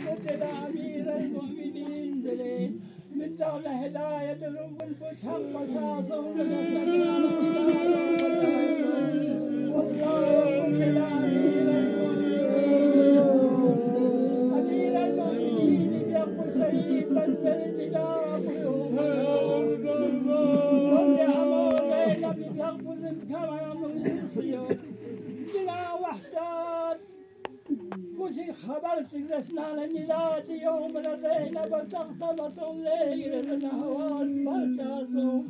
قتل أمير المؤمنين دليل من دار هداية رب الفتح قصاصهم والله قتل أمير المؤمنين بيق شهيد بدل الإله كل أمر زينب بيقبض كما يمضي الصيود بلا وحشات وشي خبرت جلسنا لنيلات يوم زينب تغتبط الليل النهوات فرشاسهم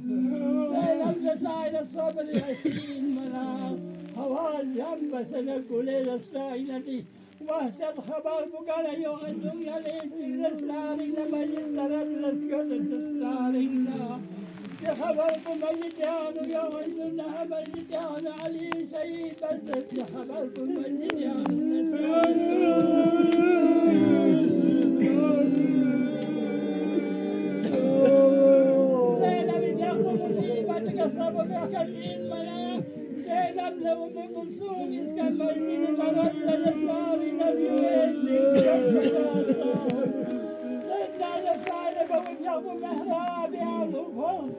زينب جسنا إلى الصبر 20 منام هواز جنب سنة كليل السائلة وحشت خبر بقنا يوم الدنيا ليت جلسنا لما جلسنا لسكت التسلالنا خبر بمجدان يوم الدنيا مجدان علي سيد بس خبر بمجدان زينب يقوم مصيبتك الصبر كالدين ملا زينب لو بمسوم يسكبر من طرد الاسمار نبي سيدنا لسانك وجهه مهراب يا مفوز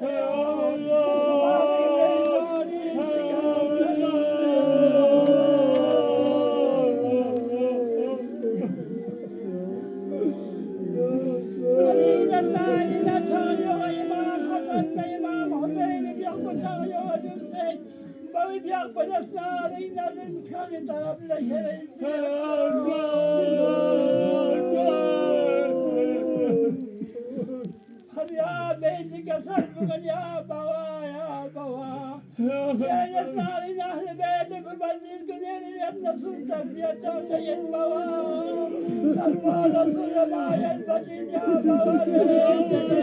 يقبل أسناني نظم كان طرف لشريك يا بيتك صرفك يا بوا يا بوا يا يسناني نهل بيتك ببنيس قدير يبنى سلطة بيته تين بوا سلوى رسول ما ينبتين يا بوا